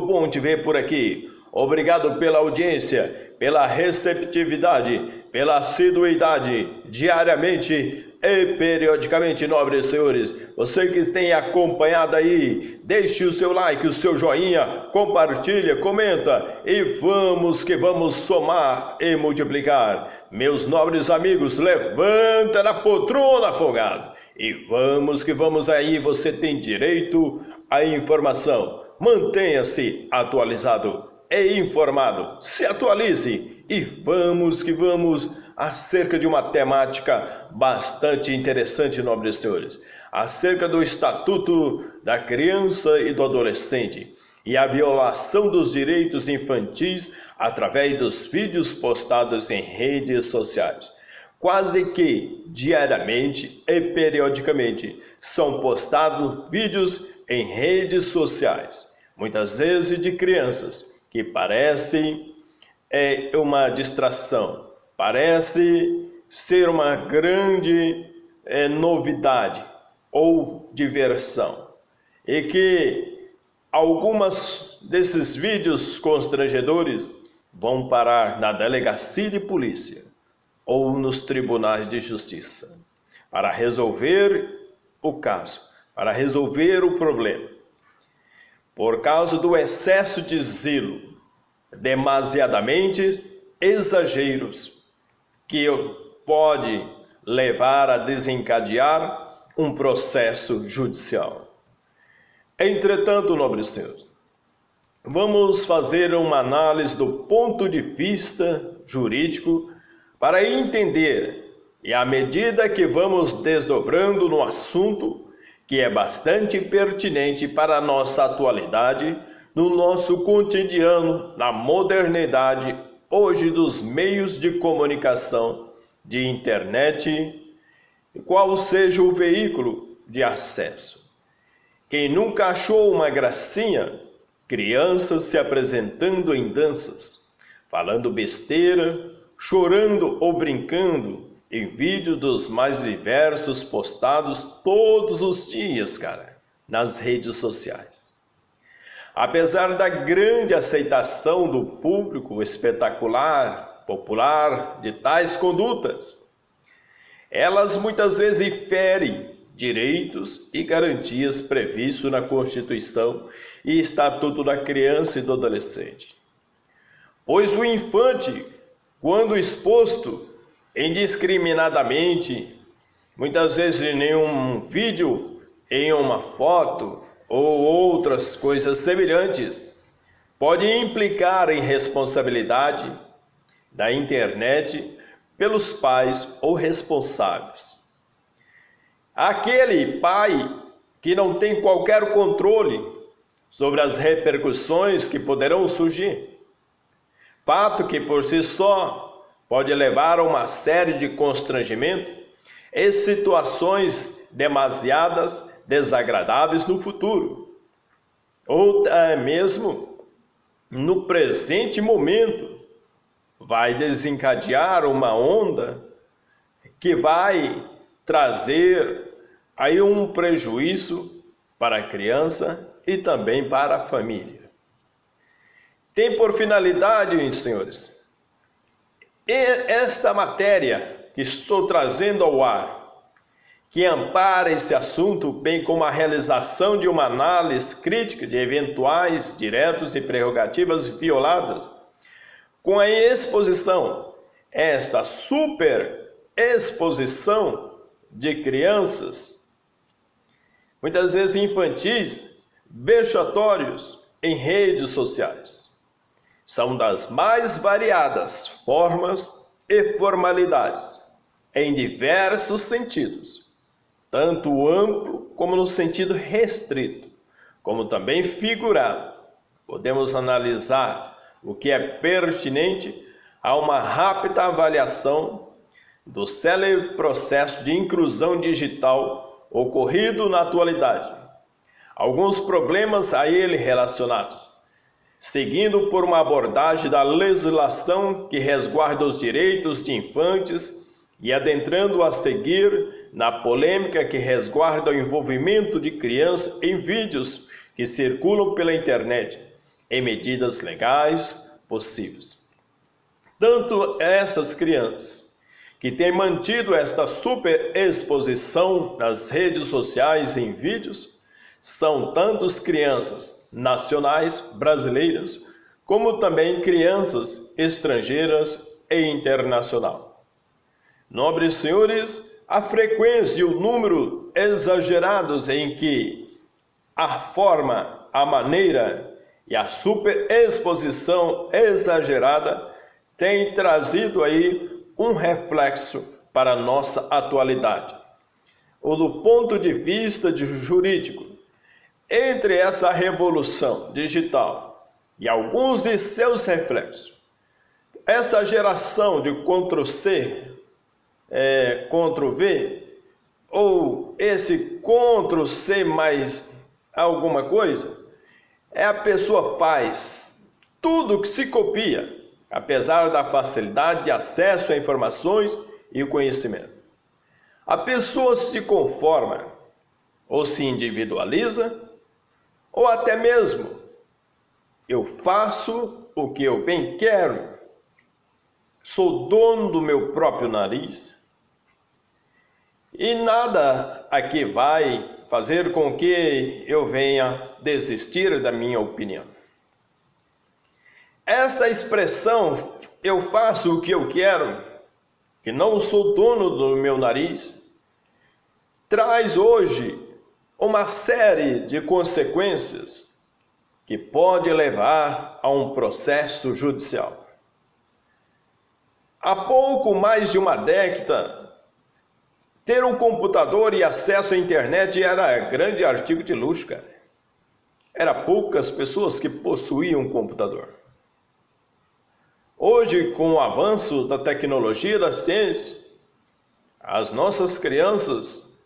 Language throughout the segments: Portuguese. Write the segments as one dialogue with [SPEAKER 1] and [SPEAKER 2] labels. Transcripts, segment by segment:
[SPEAKER 1] muito bom te ver por aqui. Obrigado pela audiência, pela receptividade, pela assiduidade, diariamente e periodicamente, nobres senhores. Você que tem acompanhado aí, deixe o seu like, o seu joinha, compartilha, comenta e vamos que vamos somar e multiplicar. Meus nobres amigos, levanta da poltrona, folgado. E vamos que vamos aí, você tem direito à informação. Mantenha-se atualizado e informado. Se atualize e vamos que vamos acerca de uma temática bastante interessante, nobres senhores. Acerca do Estatuto da Criança e do Adolescente e a violação dos direitos infantis através dos vídeos postados em redes sociais. Quase que diariamente e periodicamente são postados vídeos em redes sociais, muitas vezes de crianças, que parecem uma distração, parece ser uma grande novidade ou diversão, e que algumas desses vídeos constrangedores vão parar na delegacia de polícia ou nos tribunais de justiça, para resolver o caso, para resolver o problema. Por causa do excesso de zelo, demasiadamente exageros, que pode levar a desencadear um processo judicial. Entretanto, nobres senhores, vamos fazer uma análise do ponto de vista jurídico para entender, e à medida que vamos desdobrando no assunto, que é bastante pertinente para a nossa atualidade, no nosso cotidiano, na modernidade, hoje dos meios de comunicação, de internet, qual seja o veículo de acesso. Quem nunca achou uma gracinha, crianças se apresentando em danças, falando besteira, chorando ou brincando em vídeos dos mais diversos postados todos os dias, nas redes sociais. Apesar da grande aceitação do público espetacular, popular de tais condutas, elas muitas vezes ferem direitos e garantias previstos na Constituição e Estatuto da Criança e do Adolescente. Pois o infante, quando exposto indiscriminadamente, muitas vezes em um vídeo, em uma foto ou outras coisas semelhantes, pode implicar em responsabilidade da internet pelos pais ou responsáveis. Aquele pai que não tem qualquer controle sobre as repercussões que poderão surgir, fato que por si só pode levar a uma série de constrangimentos e situações demasiadas desagradáveis no futuro, ou mesmo no presente momento, vai desencadear uma onda que vai trazer aí um prejuízo para a criança e também para a família. Tem por finalidade, senhores, esta matéria que estou trazendo ao ar, que ampara esse assunto, bem como a realização de uma análise crítica de eventuais direitos e prerrogativas violadas, com a exposição, esta super exposição de crianças, muitas vezes infantis, vexatórios em redes sociais. São das mais variadas formas e formalidades, em diversos sentidos, tanto amplo como no sentido restrito, como também figurado. Podemos analisar o que é pertinente a uma rápida avaliação do célebre processo de inclusão digital ocorrido na atualidade. Alguns problemas a ele relacionados, seguindo por uma abordagem da legislação que resguarda os direitos de infantes e adentrando a seguir na polêmica que resguarda o envolvimento de crianças em vídeos que circulam pela internet, em medidas legais possíveis. Tanto essas crianças que têm mantido esta superexposição nas redes sociais em vídeos, são tantas crianças nacionais brasileiras, como também crianças estrangeiras e internacional. Nobres senhores, a frequência e o número exagerados em que a forma, a maneira e a superexposição exagerada tem trazido aí um reflexo para a nossa atualidade. Ou do ponto de vista jurídico, entre essa revolução digital e alguns de seus reflexos, essa geração de Ctrl+C, Ctrl+V, ou esse Ctrl+C mais alguma coisa, a pessoa faz tudo que se copia, apesar da facilidade de acesso a informações e o conhecimento. A pessoa se conforma, ou se individualiza, ou até mesmo, eu faço o que eu bem quero, sou dono do meu próprio nariz, e nada aqui vai fazer com que eu venha desistir da minha opinião. Esta expressão, eu faço o que eu quero, que não sou dono do meu nariz, traz hoje uma série de consequências que pode levar a um processo judicial. Há pouco mais de uma década, ter um computador e acesso à internet era grande artigo de luxo, cara. Era poucas pessoas que possuíam um computador. Hoje, com o avanço da tecnologia e da ciência, as nossas crianças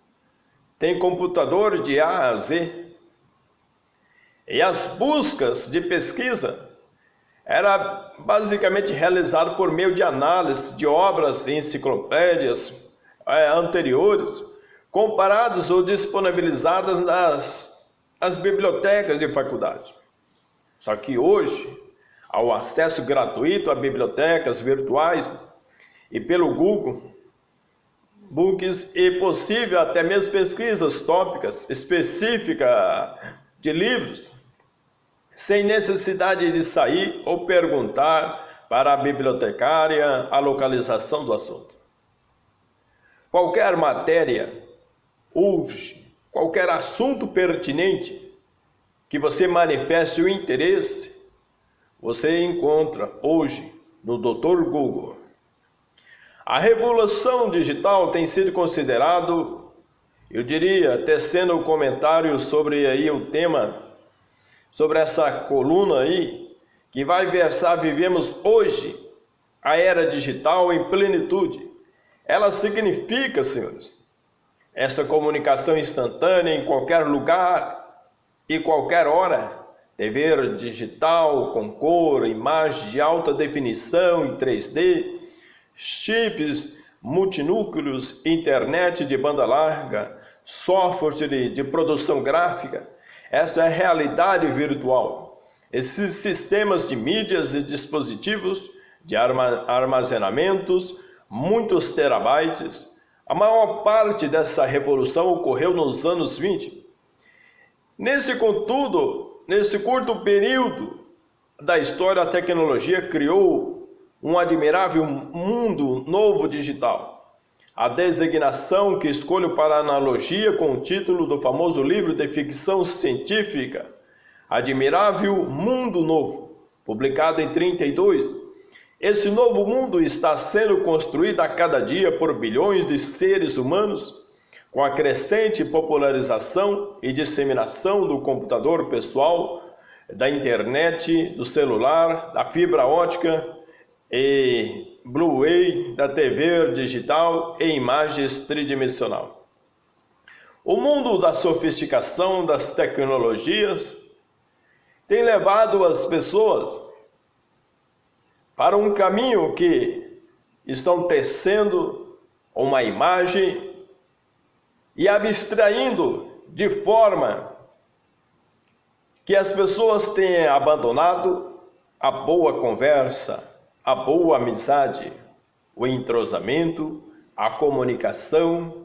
[SPEAKER 1] têm computador de A a Z. E as buscas de pesquisa era basicamente realizado por meio de análise de obras e enciclopédias anteriores, comparadas ou disponibilizadas nas bibliotecas de faculdade. Só que hoje, ao acesso gratuito a bibliotecas virtuais e pelo Google, books e possível até mesmo pesquisas tópicas específicas de livros, sem necessidade de sair ou perguntar para a bibliotecária a localização do assunto. Qualquer matéria, hoje, qualquer assunto pertinente que você manifeste o interesse, você encontra hoje no Dr. Google. A revolução digital tem sido considerado, eu diria, tecendo um comentário sobre aí o tema, sobre essa coluna aí, que vai versar: vivemos hoje a era digital em plenitude. Ela significa, senhores, esta comunicação instantânea em qualquer lugar e qualquer hora, TV digital com cor, imagem de alta definição em 3D, chips multinúcleos, internet de banda larga, software de produção gráfica. Essa é a realidade virtual. Esses sistemas de mídias e dispositivos de armazenamentos, muitos terabytes. A maior parte dessa revolução ocorreu nos anos 20. Nesse curto período da história, a tecnologia criou um admirável mundo novo digital. A designação que escolho para analogia com o título do famoso livro de ficção científica, Admirável Mundo Novo, publicado em 1932. Esse novo mundo está sendo construído a cada dia por bilhões de seres humanos, com a crescente popularização e disseminação do computador pessoal, da internet, do celular, da fibra ótica e Blu-ray, da TV digital e imagens tridimensional. O mundo da sofisticação das tecnologias tem levado as pessoas para um caminho que estão tecendo uma imagem e abstraindo de forma que as pessoas têm abandonado a boa conversa, a boa amizade, o entrosamento, a comunicação.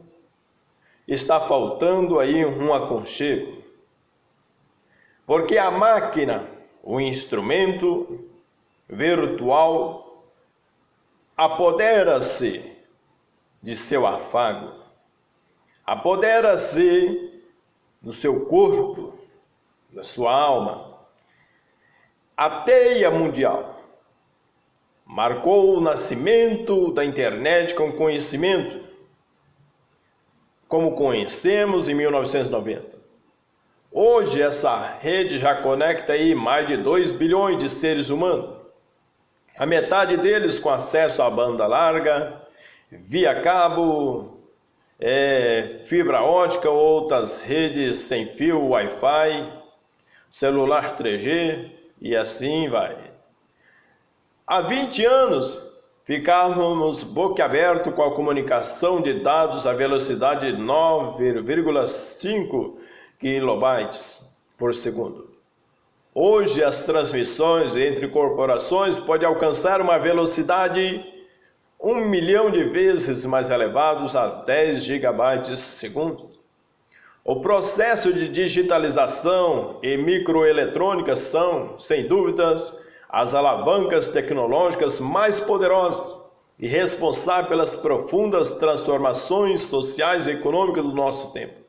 [SPEAKER 1] Está faltando aí um aconchego. Porque a máquina, o instrumento virtual, apodera-se de seu afago, apodera-se do seu corpo, da sua alma. A teia mundial marcou o nascimento da internet com conhecimento, como conhecemos em 1990. Hoje essa rede já conecta aí mais de 2 bilhões de seres humanos. A metade deles com acesso à banda larga, via cabo, fibra ótica ou outras redes sem fio, Wi-Fi, celular 3G e assim vai. Há 20 anos ficávamos boquiabertos com a comunicação de dados à velocidade de 9,5 kilobytes por segundo. Hoje as transmissões entre corporações podem alcançar uma velocidade 1 milhão de vezes mais elevados a 10 gigabytes por segundo. O processo de digitalização e microeletrônica são, sem dúvidas, as alavancas tecnológicas mais poderosas e responsáveis pelas profundas transformações sociais e econômicas do nosso tempo.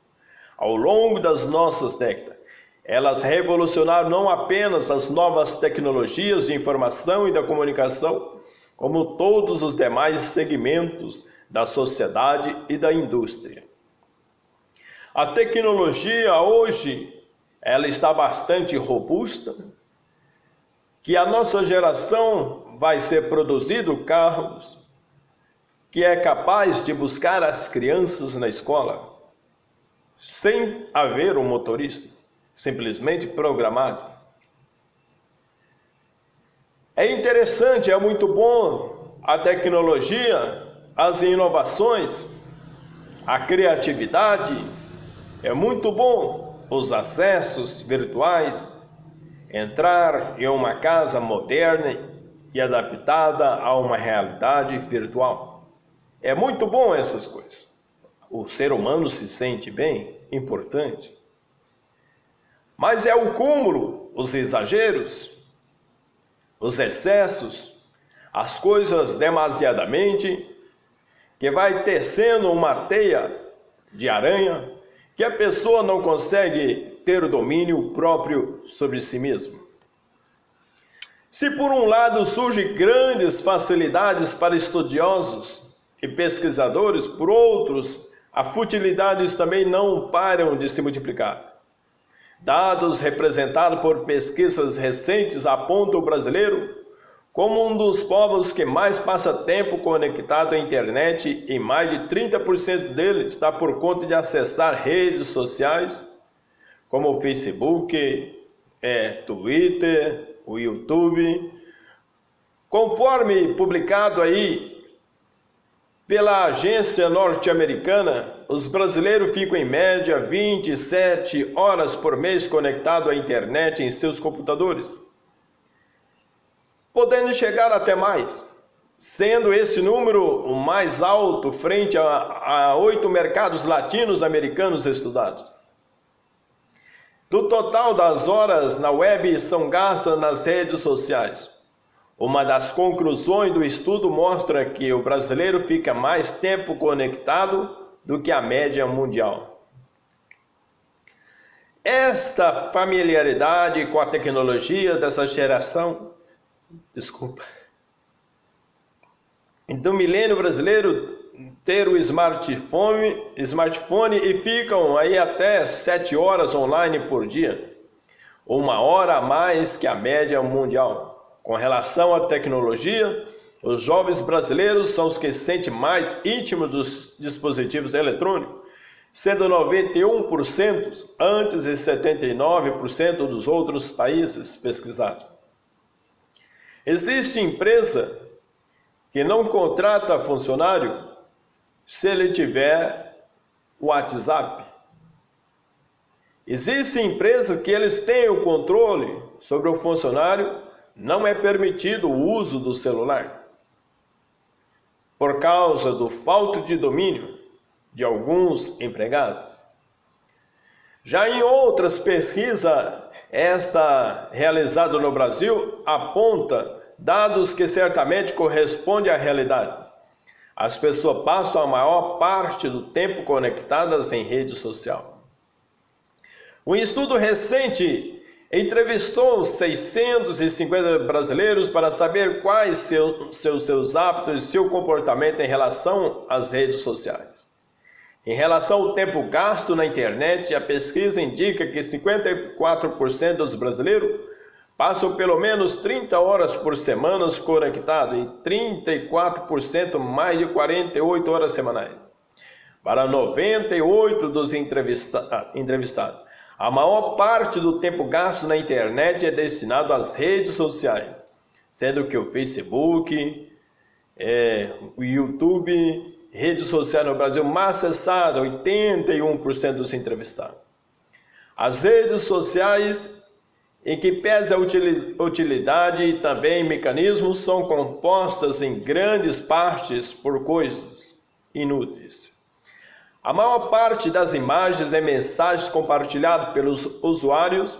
[SPEAKER 1] Ao longo das nossas décadas, elas revolucionaram não apenas as novas tecnologias de informação e da comunicação, como todos os demais segmentos da sociedade e da indústria. A tecnologia hoje, ela está bastante robusta, que a nossa geração vai ser produzido carros que é capaz de buscar as crianças na escola sem haver um motorista, simplesmente programado. É interessante, é muito bom a tecnologia, as inovações, a criatividade, é muito bom os acessos virtuais, entrar em uma casa moderna e adaptada a uma realidade virtual. É muito bom essas coisas. O ser humano se sente bem, importante. Mas é o cúmulo, os exageros, os excessos, as coisas demasiadamente, que vai tecendo uma teia de aranha, que a pessoa não consegue ter o domínio próprio sobre si mesmo. Se por um lado surgem grandes facilidades para estudiosos e pesquisadores, por outros, as futilidades também não param de se multiplicar. Dados representados por pesquisas recentes apontam o brasileiro como um dos povos que mais passa tempo conectado à internet, e mais de 30% dele está por conta de acessar redes sociais, como o Facebook, Twitter, o YouTube. Conforme publicado aí pela agência norte-americana, os brasileiros ficam em média 27 horas por mês conectados à internet em seus computadores, podendo chegar até mais, sendo esse número o mais alto frente a 8 mercados latinos-americanos estudados. Do total das horas na web são gastas nas redes sociais. Uma das conclusões do estudo mostra que o brasileiro fica mais tempo conectado do que a média mundial. Esta familiaridade com a tecnologia dessa geração, do milênio brasileiro, ter o smartphone e ficam aí até 7 horas online por dia, 1 hora a mais que a média mundial. Com relação à tecnologia, os jovens brasileiros são os que se sentem mais íntimos dos dispositivos eletrônicos, sendo 91% antes de 79% dos outros países pesquisados. Existe empresa que não contrata funcionário se ele tiver WhatsApp. Existem empresas que eles têm o controle sobre o funcionário, não é permitido o uso do celular, por causa do falta de domínio de alguns empregados. Já em outras pesquisas, esta realizada no Brasil, aponta dados que certamente correspondem à realidade. As pessoas passam a maior parte do tempo conectadas em rede social. Um estudo recente entrevistou 650 brasileiros para saber quais seus hábitos e seu comportamento em relação às redes sociais. Em relação ao tempo gasto na internet, a pesquisa indica que 54% dos brasileiros passam pelo menos 30 horas por semana conectados e 34% mais de 48 horas semanais. Para 98% dos entrevistados, a maior parte do tempo gasto na internet é destinado às redes sociais, sendo que o Facebook, o YouTube, rede social no Brasil mais acessada, 81% dos entrevistados. As redes sociais, em que pese a utilidade e também mecanismos, são compostas em grandes partes por coisas inúteis. A maior parte das imagens e mensagens compartilhadas pelos usuários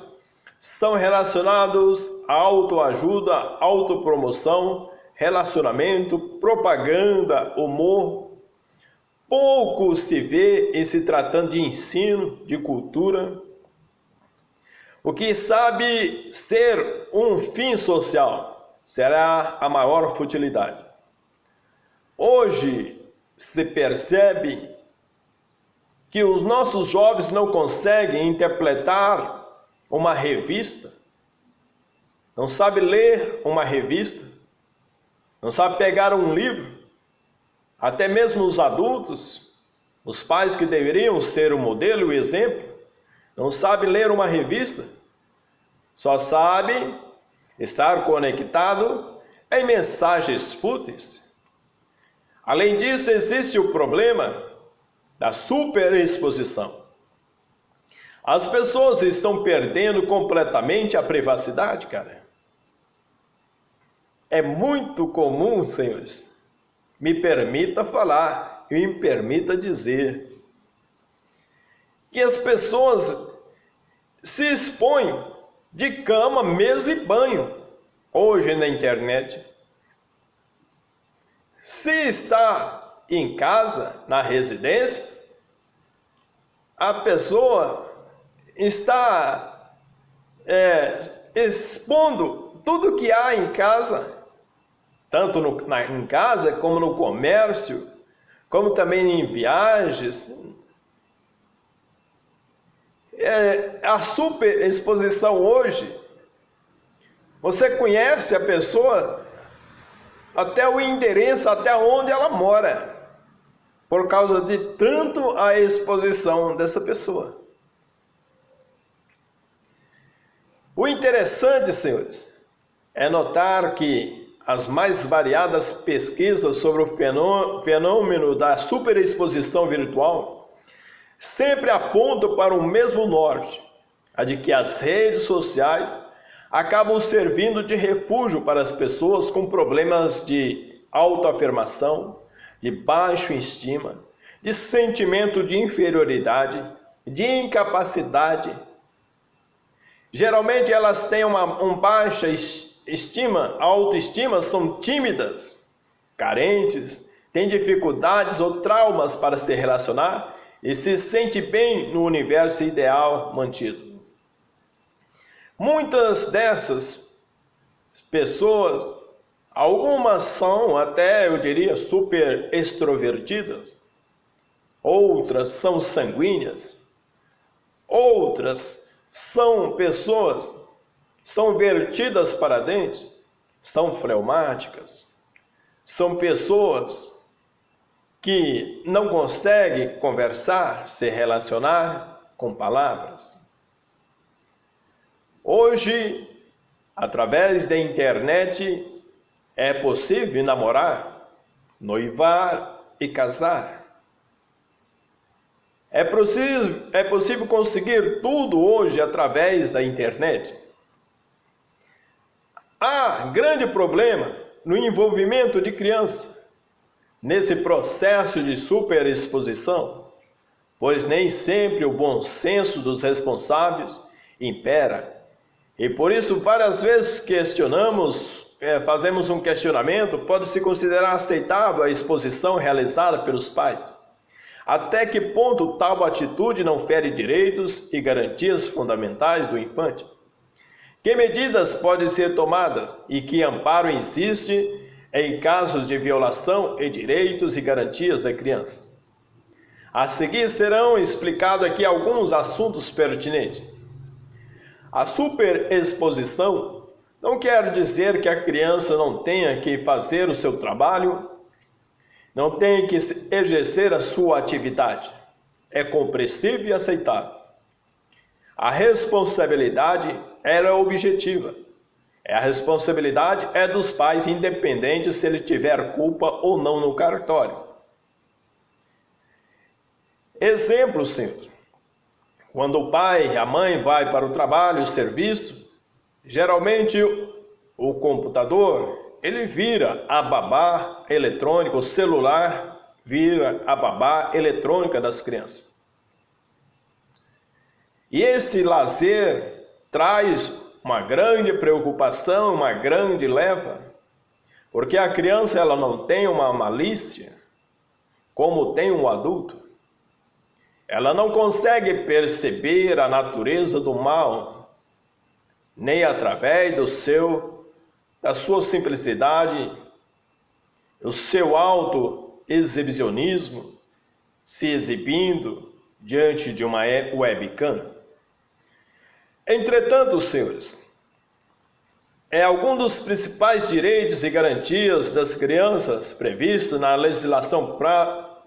[SPEAKER 1] são relacionados à autoajuda, autopromoção, relacionamento, propaganda, humor. Pouco se vê em se tratando de ensino, de cultura. O que sabe ser um fim social será a maior futilidade. Hoje se percebe que os nossos jovens não conseguem interpretar uma revista, não sabem ler uma revista, não sabem pegar um livro, até mesmo os adultos, os pais que deveriam ser o modelo e o exemplo, não sabem ler uma revista, só sabem estar conectado em mensagens fúteis. Além disso, existe o problema da superexposição. As pessoas estão perdendo completamente a privacidade, cara. É muito comum, senhores, me permita falar e me permita dizer, que as pessoas se expõem de cama, mesa e banho, hoje na internet. Se está em casa, na residência, a pessoa está expondo tudo que há em casa, tanto em casa como no comércio, como também em viagens. A superexposição hoje, você conhece a pessoa até o endereço, até onde ela mora, por causa de tanto a exposição dessa pessoa. O interessante, senhores, é notar que as mais variadas pesquisas sobre o fenômeno da superexposição virtual sempre apontam para o mesmo norte, a de que as redes sociais acabam servindo de refúgio para as pessoas com problemas de autoafirmação, de baixa estima, de sentimento de inferioridade, de incapacidade. Geralmente elas têm uma baixa autoestima, são tímidas, carentes, têm dificuldades ou traumas para se relacionar e se sente bem no universo ideal mantido. Muitas dessas pessoas, algumas são até, eu diria, super extrovertidas, outras são sanguíneas, outras são pessoas, são vertidas para dentro, são fleumáticas, são pessoas que não conseguem conversar, se relacionar com palavras. Hoje, através da internet, é possível namorar, noivar e casar. É possível conseguir tudo hoje através da internet. Há grande problema no envolvimento de crianças nesse processo de superexposição, pois nem sempre o bom senso dos responsáveis impera. E por isso várias vezes fazemos um questionamento: pode-se considerar aceitável a exposição realizada pelos pais? Até que ponto tal atitude não fere direitos e garantias fundamentais do infante? Que medidas podem ser tomadas e que amparo existe em casos de violação de direitos e garantias da criança? A seguir serão explicados aqui alguns assuntos pertinentes. A superexposição não quer dizer que a criança não tenha que fazer o seu trabalho, não tenha que exercer a sua atividade. É compreensível e aceitável. A responsabilidade ela é objetiva. A responsabilidade é dos pais, independente se ele tiver culpa ou não no cartório. Exemplo simples. Quando o pai e a mãe vai para o trabalho, o serviço, geralmente o computador, ele vira a babá eletrônica, o celular vira a babá eletrônica das crianças. E esse lazer traz uma grande preocupação, uma grande leva, porque a criança ela não tem uma malícia como tem um adulto. Ela não consegue perceber a natureza do mal, nem através da sua simplicidade, o seu auto-exibicionismo, se exibindo diante de uma webcam. Entretanto, senhores, algum dos principais direitos e garantias das crianças previstos na legislação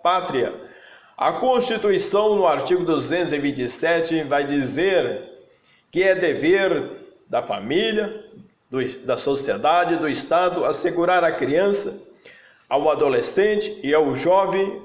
[SPEAKER 1] pátria. A Constituição, no artigo 227, vai dizer que é dever da família, da sociedade, do Estado, assegurar à criança, ao adolescente e ao jovem,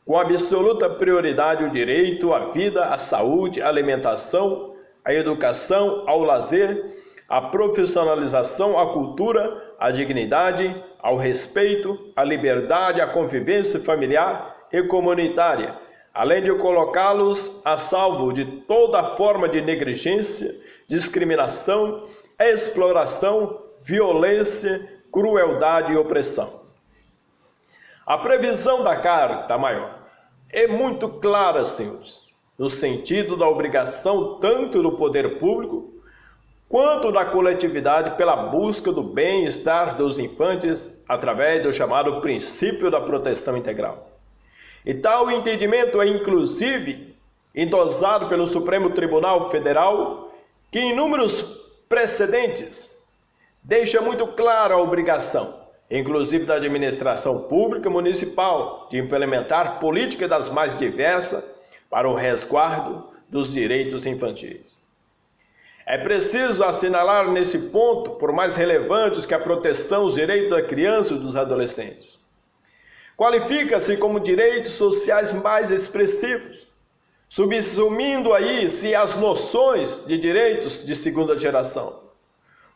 [SPEAKER 1] com absoluta prioridade, o direito à vida, à saúde, à alimentação, à educação, ao lazer, à profissionalização, à cultura, à dignidade, ao respeito, à liberdade, à convivência familiar e comunitária, além de colocá-los a salvo de toda forma de negligência, discriminação, exploração, violência, crueldade e opressão. A previsão da Carta Maior é muito clara, senhores, no sentido da obrigação tanto do poder público quanto da coletividade pela busca do bem-estar dos infantes através do chamado princípio da proteção integral. E tal entendimento é inclusive endosado pelo Supremo Tribunal Federal, que em inúmeros precedentes deixa muito clara a obrigação, inclusive da administração pública municipal, de implementar políticas das mais diversas para o resguardo dos direitos infantis. É preciso assinalar nesse ponto, por mais relevantes que a proteção dos direitos da criança e dos adolescentes, qualifica-se como direitos sociais mais expressivos, subsumindo aí-se as noções de direitos de segunda geração,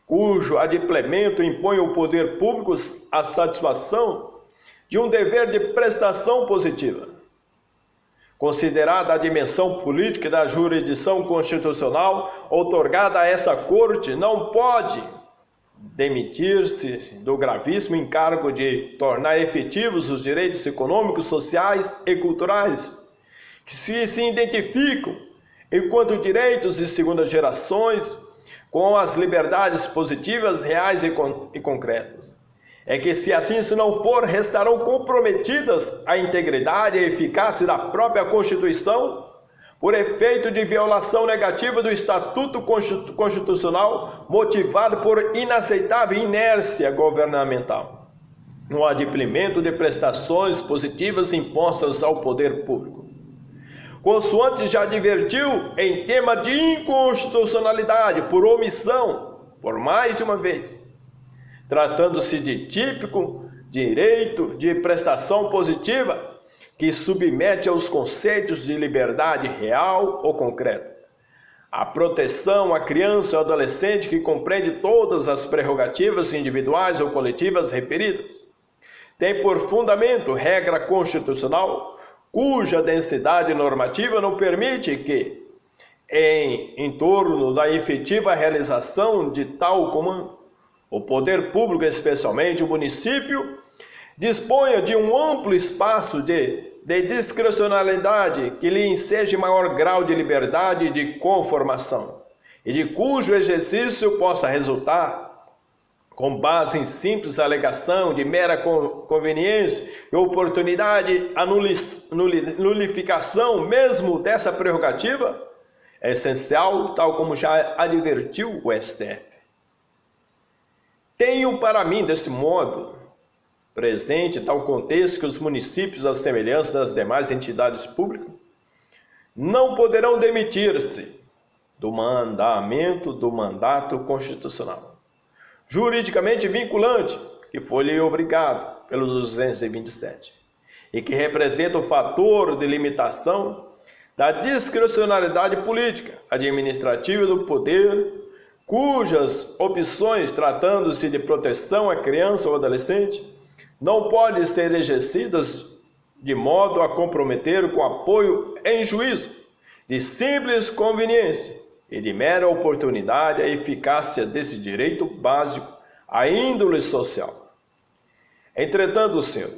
[SPEAKER 1] cujo adimplemento impõe ao poder público a satisfação de um dever de prestação positiva. Considerada a dimensão política da jurisdição constitucional outorgada a essa Corte, não pode demitir-se do gravíssimo encargo de tornar efetivos os direitos econômicos, sociais e culturais, que se identificam enquanto direitos de segunda gerações com as liberdades positivas, reais e concretas. É que se assim não for, restarão comprometidas a integridade e a eficácia da própria Constituição por efeito de violação negativa do Estatuto Constitucional motivado por inaceitável inércia governamental no adimplemento de prestações positivas impostas ao poder público. Consoante já advertiu em tema de inconstitucionalidade por omissão, por mais de uma vez, tratando-se de típico direito de prestação positiva, que submete aos conceitos de liberdade real ou concreta. A proteção à criança ou adolescente que compreende todas as prerrogativas individuais ou coletivas referidas. Tem por fundamento regra constitucional, cuja densidade normativa não permite que, em torno da efetiva realização de tal comando, o poder público, especialmente o município, disponha de um amplo espaço de discricionalidade que lhe enseje maior grau de liberdade e de conformação, e de cujo exercício possa resultar, com base em simples alegação de mera conveniência e oportunidade, a nulificação mesmo dessa prerrogativa, é essencial, tal como já advertiu o STF. Tenho para mim, desse modo, presente tal contexto que os municípios, à semelhança das demais entidades públicas, não poderão demitir-se do mandato constitucional, juridicamente vinculante, que foi-lhe obrigado pelo 227, e que representa o fator de limitação da discricionalidade política, administrativa do poder, cujas opções, tratando-se de proteção à criança ou adolescente, não podem ser exercidas de modo a comprometer com apoio em juízo, de simples conveniência e de mera oportunidade a eficácia desse direito básico à índole social. Entretanto, Senhor,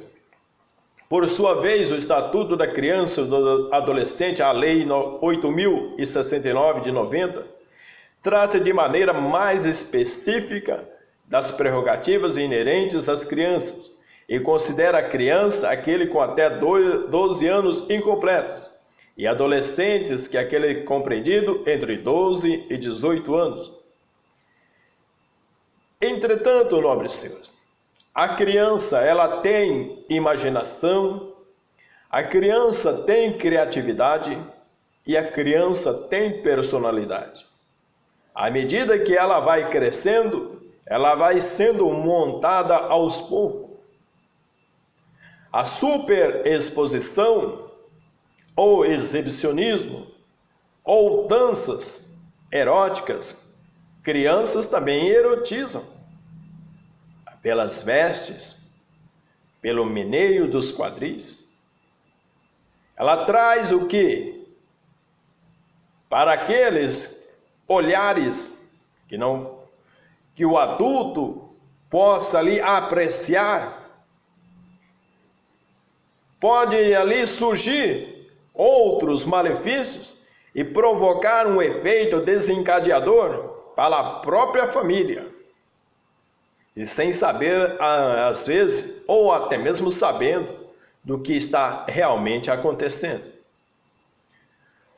[SPEAKER 1] por sua vez, o Estatuto da Criança e do Adolescente, a Lei 8.069 de 90, trata de maneira mais específica das prerrogativas inerentes às crianças e considera a criança aquele com até 12 anos incompletos e adolescentes que aquele compreendido entre 12 e 18 anos. Entretanto, nobres senhores, a criança, ela tem imaginação, a criança tem criatividade e a criança tem personalidade. À medida que ela vai crescendo, ela vai sendo montada aos poucos. A superexposição, ou exibicionismo, ou danças eróticas, crianças também erotizam. Pelas vestes, pelo meneio dos quadris. Ela traz o quê? Para aqueles olhares que o adulto possa ali apreciar, pode ali surgir outros malefícios e provocar um efeito desencadeador para a própria família. E sem saber, às vezes, ou até mesmo sabendo do que está realmente acontecendo.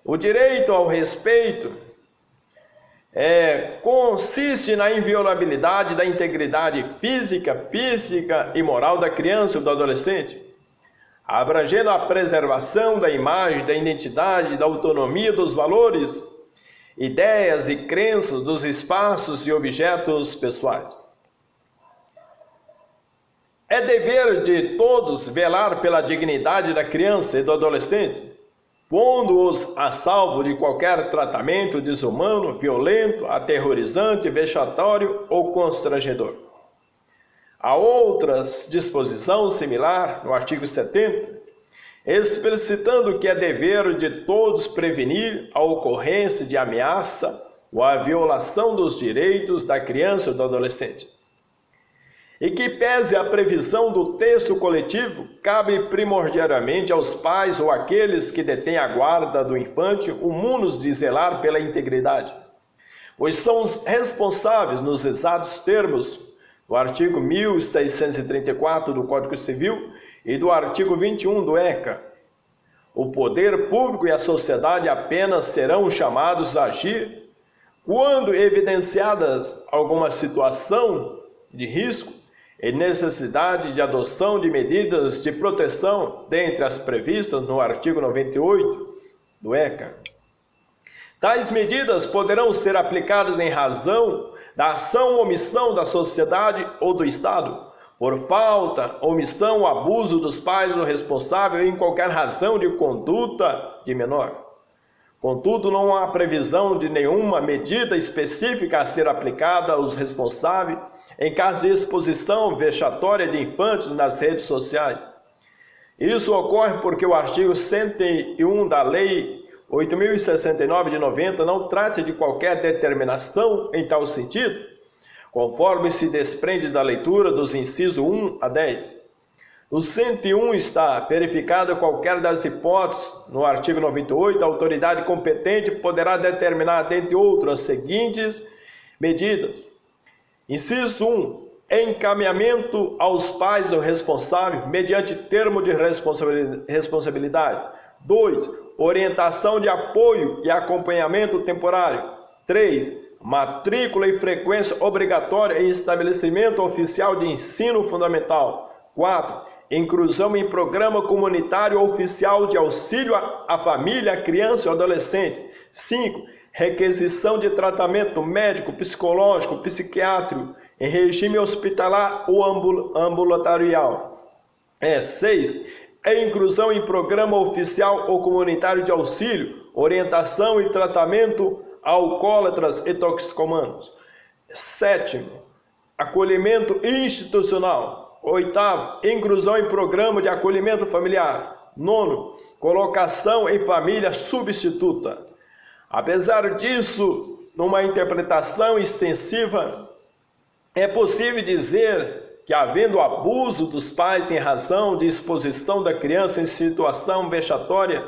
[SPEAKER 1] O direito ao respeito consiste na inviolabilidade da integridade física, psíquica e moral da criança ou do adolescente, abrangendo a preservação da imagem, da identidade, da autonomia dos valores, ideias e crenças dos espaços e objetos pessoais. É dever de todos velar pela dignidade da criança e do adolescente, pondo-os a salvo de qualquer tratamento desumano, violento, aterrorizante, vexatório ou constrangedor. Há outras disposição similar no artigo 70, explicitando que é dever de todos prevenir a ocorrência de ameaça ou a violação dos direitos da criança ou do adolescente. E que pese a previsão do texto coletivo, cabe primordialmente aos pais ou àqueles que detêm a guarda do infante o munus de zelar pela integridade, pois são os responsáveis nos exatos termos do artigo 1634 do Código Civil e do artigo 21 do ECA. O poder público e a sociedade apenas serão chamados a agir quando evidenciadas alguma situação de risco e necessidade de adoção de medidas de proteção, dentre as previstas no artigo 98 do ECA. Tais medidas poderão ser aplicadas em razão da ação ou omissão da sociedade ou do Estado, por falta, omissão ou abuso dos pais ou responsável em qualquer razão de conduta de menor. Contudo, não há previsão de nenhuma medida específica a ser aplicada aos responsáveis em caso de exposição vexatória de infantes nas redes sociais. Isso ocorre porque o artigo 101 da Lei 8.069 de 90 não trata de qualquer determinação em tal sentido, conforme se desprende da leitura dos incisos 1 a 10. No 101 está verificada qualquer das hipóteses. No artigo 98, a autoridade competente poderá determinar, dentre outras, as seguintes medidas. Inciso 1. Encaminhamento aos pais ou responsáveis mediante termo de responsabilidade. 2. Orientação de apoio e acompanhamento temporário. 3. Matrícula e frequência obrigatória em estabelecimento oficial de ensino fundamental. 4. Inclusão em programa comunitário oficial de auxílio à família, criança e adolescente. 5. Requisição de tratamento médico, psicológico, psiquiátrico em regime hospitalar ou ambulatorial. 6. Inclusão em programa oficial ou comunitário de auxílio, orientação e tratamento a alcoólatras e toxicomanos. 7. Acolhimento institucional. 8. Inclusão em programa de acolhimento familiar. 9. Colocação em família substituta. Apesar disso, numa interpretação extensiva, é possível dizer que, havendo abuso dos pais em razão de exposição da criança em situação vexatória,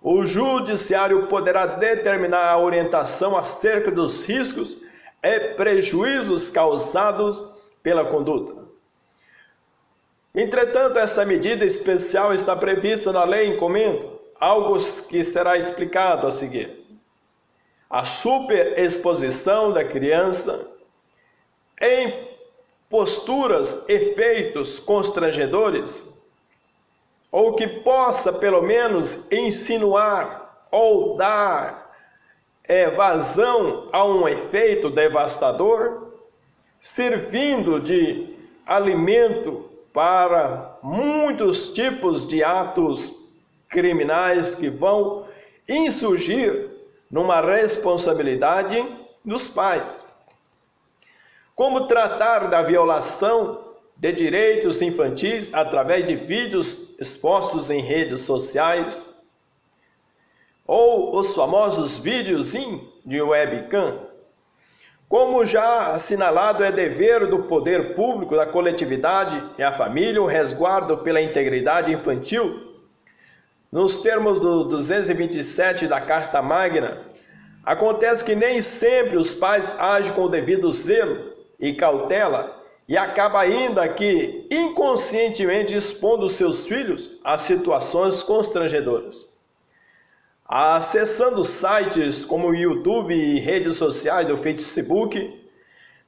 [SPEAKER 1] o judiciário poderá determinar a orientação acerca dos riscos e prejuízos causados pela conduta. Entretanto, essa medida especial está prevista na lei em comento, algo que será explicado a seguir. A superexposição da criança em posturas e feitos constrangedores, ou que possa pelo menos insinuar ou dar vazão a um efeito devastador, servindo de alimento para muitos tipos de atos criminais que vão insurgir numa responsabilidade dos pais. Como tratar da violação de direitos infantis através de vídeos expostos em redes sociais ou os famosos videozinhos de webcam? Como já assinalado, é dever do poder público, da coletividade e a família o resguardo pela integridade infantil. Nos termos do 227 da Carta Magna, acontece que nem sempre os pais agem com o devido zelo e cautela e acaba ainda que inconscientemente expondo seus filhos a situações constrangedoras. Acessando sites como o YouTube e redes sociais do Facebook,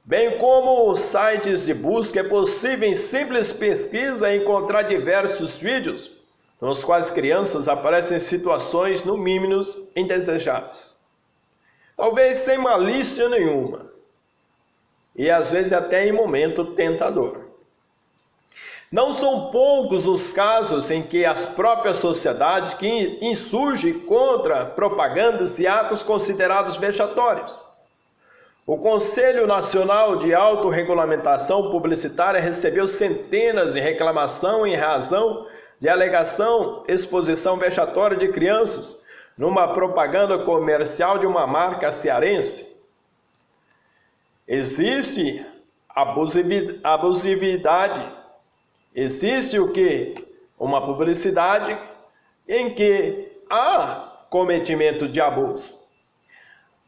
[SPEAKER 1] bem como sites de busca, é possível em simples pesquisa encontrar diversos vídeos nos quais crianças aparecem em situações no mínimo indesejáveis. Talvez sem malícia nenhuma, e às vezes até em momento tentador. Não são poucos os casos em que as próprias sociedades que insurgem contra propagandas e atos considerados vexatórios. O Conselho Nacional de Autorregulamentação Publicitária recebeu centenas de reclamações em razão de alegação exposição vexatória de crianças numa propaganda comercial de uma marca cearense. Existe abusividade. Existe o que? Uma publicidade em que há cometimento de abuso.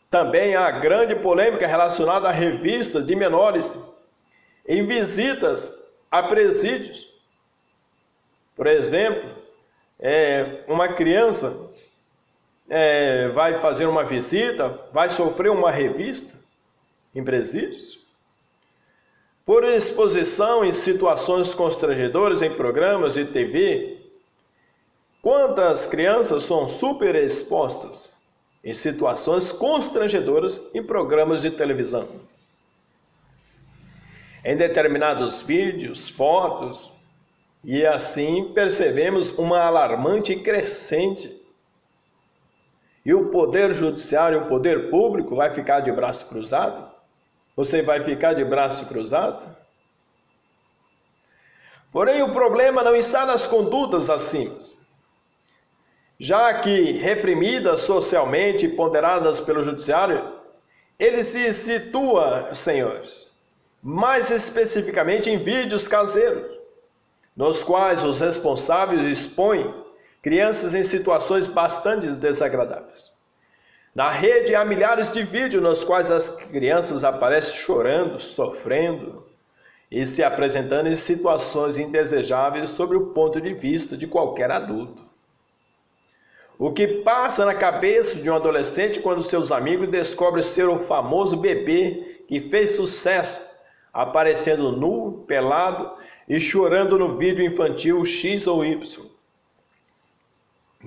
[SPEAKER 1] Também há grande polêmica relacionada a revistas de menores em visitas a presídios. Por exemplo, uma criança vai fazer uma visita, vai sofrer uma revista em presídios. Por exposição em situações constrangedoras em programas de TV, quantas crianças são superexpostas em situações constrangedoras em programas de televisão? em determinados vídeos, fotos, e assim percebemos uma alarmante e crescente. E o poder judiciário, o poder público vai ficar de braço cruzado? Você vai ficar de braço cruzado? Porém, o problema não está nas condutas acima, já que reprimidas socialmente e ponderadas pelo judiciário, ele se situa, senhores, mais especificamente em vídeos caseiros, nos quais os responsáveis expõem crianças em situações bastante desagradáveis. Na rede há milhares de vídeos nos quais as crianças aparecem chorando, sofrendo e se apresentando em situações indesejáveis sob o ponto de vista de qualquer adulto. O que passa na cabeça de um adolescente quando seus amigos descobrem ser o famoso bebê que fez sucesso, aparecendo nu, pelado e chorando no vídeo infantil X ou Y?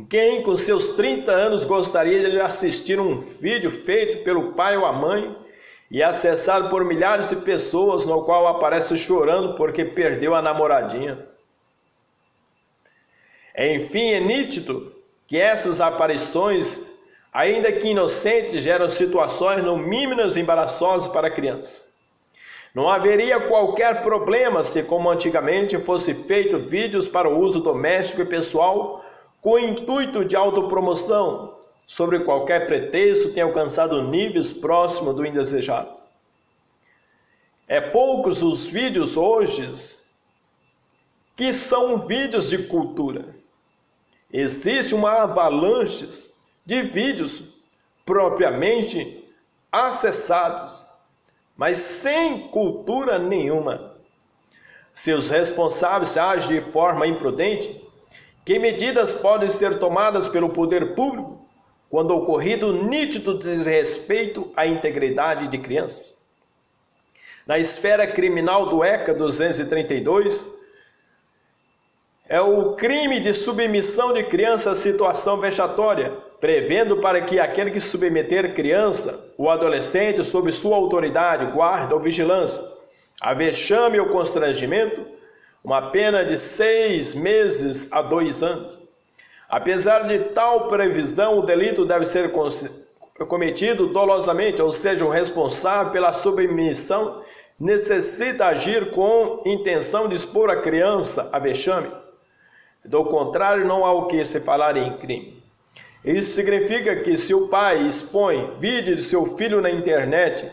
[SPEAKER 1] Quem com seus 30 anos gostaria de assistir um vídeo feito pelo pai ou a mãe e acessado por milhares de pessoas, no qual aparece chorando porque perdeu a namoradinha? Enfim, é nítido que essas aparições, ainda que inocentes, geram situações no mínimo embaraçosas para a criança. Não haveria qualquer problema se, como antigamente, fosse feito vídeos para o uso doméstico e pessoal com o intuito de autopromoção, sobre qualquer pretexto, tem alcançado níveis próximos do indesejado. É poucos os vídeos hoje que são vídeos de cultura. Existe uma avalanche de vídeos propriamente acessados, mas sem cultura nenhuma. Se os responsáveis agem de forma imprudente, que medidas podem ser tomadas pelo poder público quando ocorrido nítido desrespeito à integridade de crianças? Na esfera criminal do ECA 232, é o crime de submissão de criança à situação vexatória, prevendo para que aquele que submeter criança ou adolescente sob sua autoridade, guarda ou vigilância, a vexame ou constrangimento, uma pena de 6 meses a 2 anos. Apesar de tal previsão, o delito deve ser cometido dolosamente, ou seja, o responsável pela submissão necessita agir com intenção de expor a criança a vexame. Do contrário, não há o que se falar em crime. Isso significa que se o pai expõe vídeo de seu filho na internet,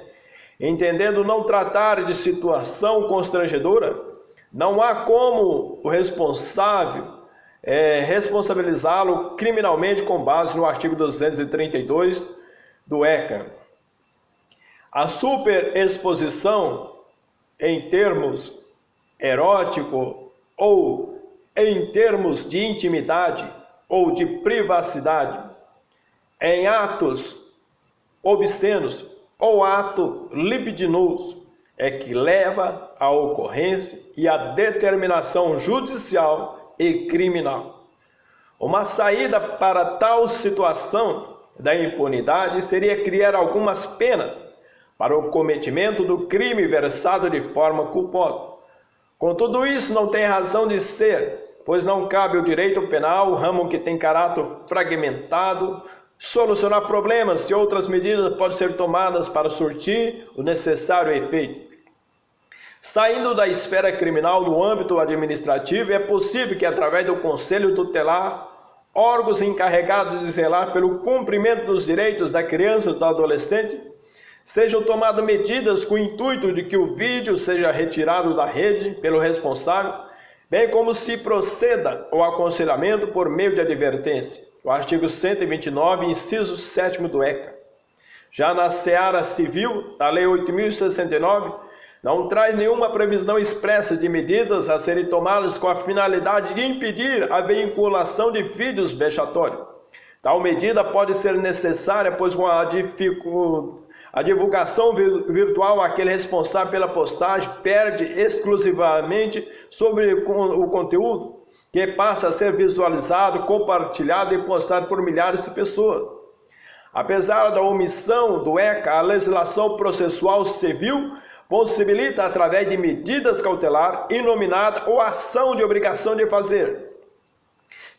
[SPEAKER 1] entendendo não tratar de situação constrangedora, não há como o responsável responsabilizá-lo criminalmente com base no artigo 232 do ECA. A superexposição em termos erótico ou em termos de intimidade ou de privacidade, em atos obscenos ou ato libidinoso, é que leva à ocorrência e à determinação judicial e criminal. Uma saída para tal situação da impunidade seria criar algumas penas para o cometimento do crime versado de forma culposa. Contudo, isso não tem razão de ser, pois não cabe ao direito penal, o ramo que tem caráter fragmentado, solucionar problemas se outras medidas podem ser tomadas para surtir o necessário efeito. Saindo da esfera criminal no âmbito administrativo, é possível que, através do Conselho Tutelar, órgãos encarregados de zelar pelo cumprimento dos direitos da criança e do adolescente, sejam tomadas medidas com o intuito de que o vídeo seja retirado da rede pelo responsável, bem como se proceda ao aconselhamento por meio de advertência, o artigo 129, inciso 7º do ECA. Já na seara civil, da Lei 8.069, não traz nenhuma previsão expressa de medidas a serem tomadas com a finalidade de impedir a veiculação de vídeos vexatórios. Tal medida pode ser necessária, pois com a divulgação virtual, aquele responsável pela postagem perde exclusivamente sobre o conteúdo, que passa a ser visualizado, compartilhado e postado por milhares de pessoas. Apesar da omissão do ECA, a legislação processual civil possibilita, através de medidas cautelares, inominada ou ação de obrigação de fazer,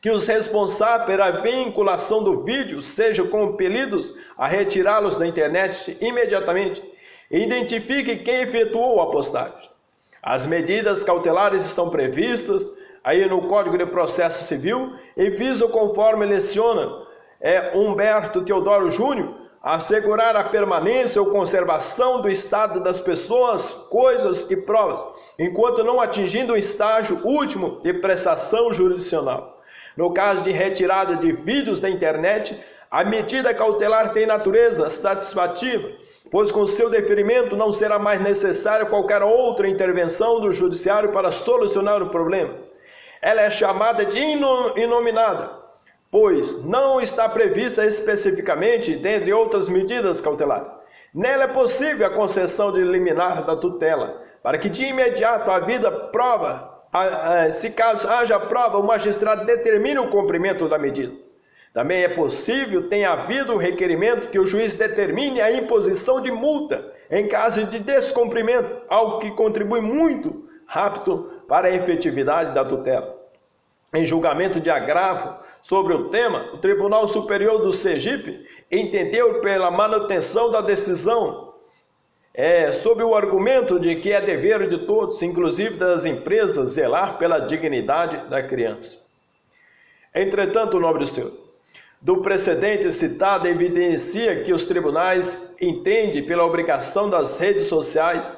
[SPEAKER 1] que os responsáveis pela vinculação do vídeo sejam compelidos a retirá-los da internet imediatamente e identifique quem efetuou a postagem. As medidas cautelares estão previstas aí no Código de Processo Civil e visam, conforme leciona Humberto Teodoro Júnior, assegurar a permanência ou conservação do estado das pessoas, coisas e provas, enquanto não atingindo o estágio último de prestação jurisdicional. No caso de retirada de vídeos da internet, a medida cautelar tem natureza satisfativa, pois com seu deferimento não será mais necessária qualquer outra intervenção do judiciário para solucionar o problema. Ela é chamada de inominada, pois não está prevista especificamente, dentre outras medidas cautelares. Nela é possível a concessão de liminar da tutela, para que de imediato havida prova, se caso haja prova, o magistrado determine o cumprimento da medida. Também é possível, tenha havido o requerimento, que o juiz determine a imposição de multa em caso de descumprimento, algo que contribui muito rápido para a efetividade da tutela. Em julgamento de agravo sobre o tema, o Tribunal Superior do Sergipe entendeu pela manutenção da decisão sob o argumento de que é dever de todos, inclusive das empresas, zelar pela dignidade da criança. Entretanto, nobre senhor, do precedente citado evidencia que os tribunais entendem pela obrigação das redes sociais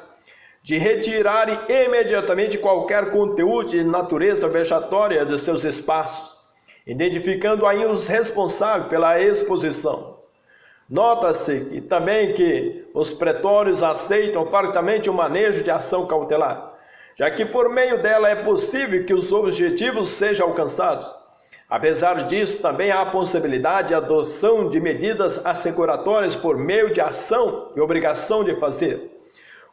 [SPEAKER 1] de retirarem imediatamente qualquer conteúdo de natureza vexatória de seus espaços, identificando ainda os responsáveis pela exposição. Nota-se também que os pretórios aceitam fartamente o manejo de ação cautelar, já que por meio dela é possível que os objetivos sejam alcançados. Apesar disso, também há a possibilidade de adoção de medidas assecuratórias por meio de ação e obrigação de fazer.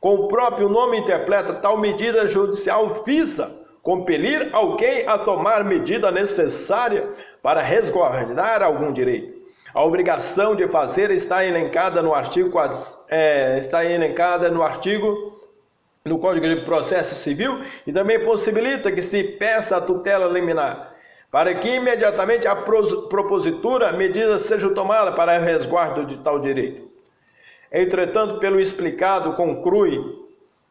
[SPEAKER 1] Como o próprio nome interpreta, tal medida judicial visa compelir alguém a tomar medida necessária para resguardar algum direito. A obrigação de fazer está elencada no artigo do Código de Processo Civil e também possibilita que se peça a tutela liminar, para que imediatamente a propositura medidas sejam tomadas para o resguardo de tal direito. Entretanto, pelo explicado, conclui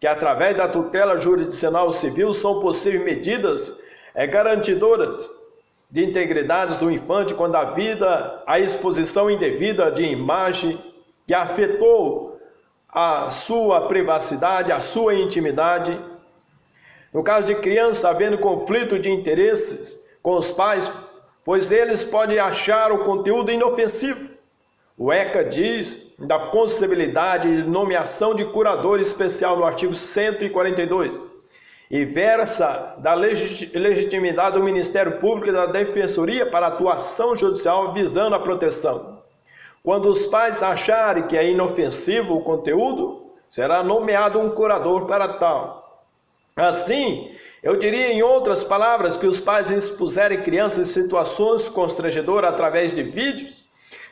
[SPEAKER 1] que através da tutela jurisdicional civil são possíveis medidas garantidoras de integridade do infante quando a exposição indevida de imagem que afetou a sua privacidade, a sua intimidade. No caso de criança, havendo conflito de interesses com os pais, pois eles podem achar o conteúdo inofensivo. O ECA diz da possibilidade de nomeação de curador especial no artigo 142 e versa da legitimidade do Ministério Público e da Defensoria para atuação judicial visando a proteção. Quando os pais acharem que é inofensivo o conteúdo, será nomeado um curador para tal. Assim, eu diria em outras palavras que os pais expuserem crianças em situações constrangedoras através de vídeos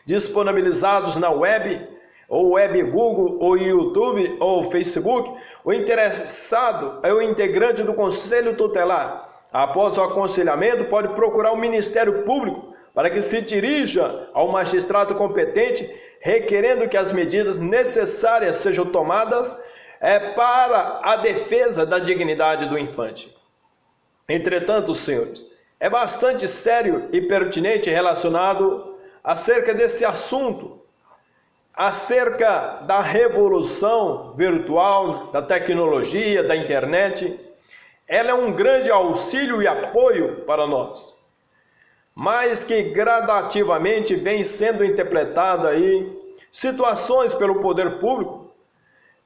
[SPEAKER 1] disponibilizados na web, ou web Google, ou YouTube, ou Facebook, o interessado é o integrante do Conselho Tutelar. Após o aconselhamento, pode procurar o Ministério Público para que se dirija ao magistrado competente, requerendo que as medidas necessárias sejam tomadas para a defesa da dignidade do infante. Entretanto, senhores, é bastante sério e pertinente relacionado acerca desse assunto, acerca da revolução virtual, da tecnologia, da internet. Ela é um grande auxílio e apoio para nós, mas que gradativamente vem sendo interpretada aí situações pelo poder público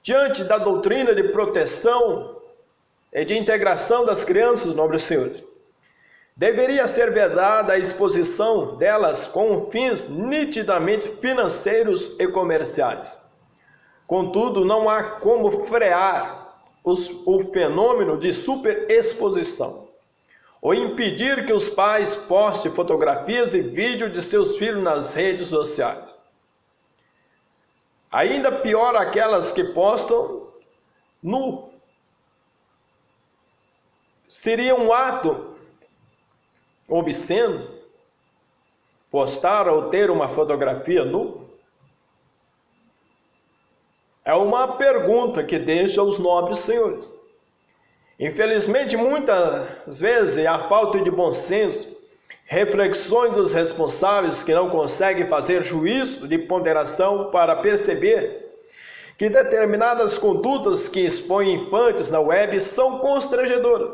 [SPEAKER 1] diante da doutrina de proteção e de integração das crianças, nobres senhores. Deveria ser vedada a exposição delas com fins nitidamente financeiros e comerciais. Contudo, não há como frear o fenômeno de superexposição, ou impedir que os pais postem fotografias e vídeos de seus filhos nas redes sociais. Ainda pior aquelas que postam nu. Seria um ato obsceno postar ou ter uma fotografia nu? É uma pergunta que deixa os nobres senhores. Infelizmente, muitas vezes, a falta de bom senso, reflexões dos responsáveis que não conseguem fazer juízo de ponderação para perceber que determinadas condutas que expõem infantes na web são constrangedoras.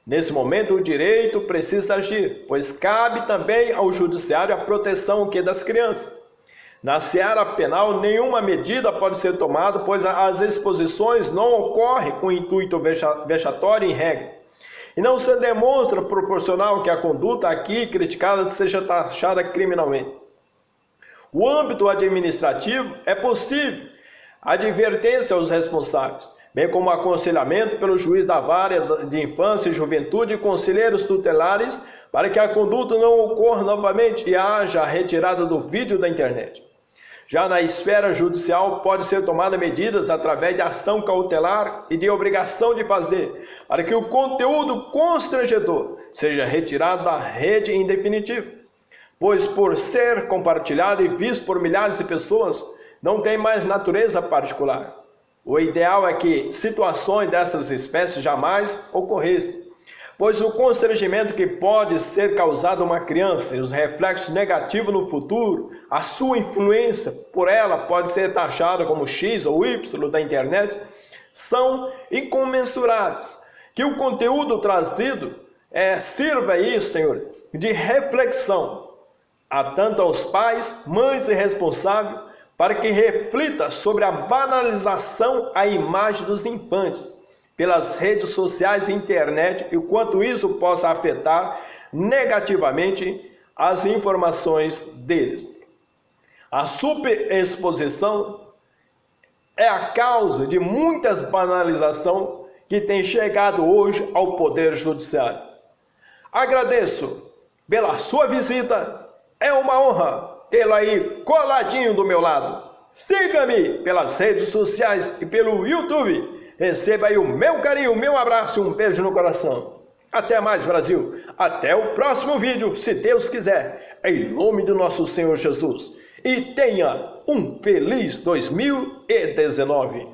[SPEAKER 1] Nesse momento, o direito precisa agir, pois cabe também ao judiciário a proteção das crianças. Na seara penal, nenhuma medida pode ser tomada, pois as exposições não ocorrem com intuito vexatório em regra. E não se demonstra proporcional que a conduta aqui criticada seja taxada criminalmente. O âmbito administrativo é possível advertência aos responsáveis, bem como aconselhamento pelo juiz da vara de infância e juventude e conselheiros tutelares para que a conduta não ocorra novamente e haja a retirada do vídeo da internet. Já na esfera judicial, pode ser tomada medidas através de ação cautelar e de obrigação de fazer, para que o conteúdo constrangedor seja retirado da rede em definitivo, pois por ser compartilhado e visto por milhares de pessoas, não tem mais natureza particular. O ideal é que situações dessas espécies jamais ocorressem, pois o constrangimento que pode ser causado a uma criança e os reflexos negativos no futuro, a sua influência por ela pode ser taxada como X ou Y da internet, são incomensuráveis. Que o conteúdo trazido sirva isso, Senhor, de reflexão a tanto aos pais, mães e responsáveis, para que reflita sobre a banalização à imagem dos infantes pelas redes sociais e internet e o quanto isso possa afetar negativamente as informações deles. A superexposição é a causa de muitas banalizações que têm chegado hoje ao Poder Judiciário. Agradeço pela sua visita, é uma honra tê-lo aí coladinho do meu lado. Siga-me pelas redes sociais e pelo YouTube. Receba aí o meu carinho, o meu abraço e um beijo no coração. Até mais, Brasil. Até o próximo vídeo, se Deus quiser. Em nome do nosso Senhor Jesus. E tenha um feliz 2019.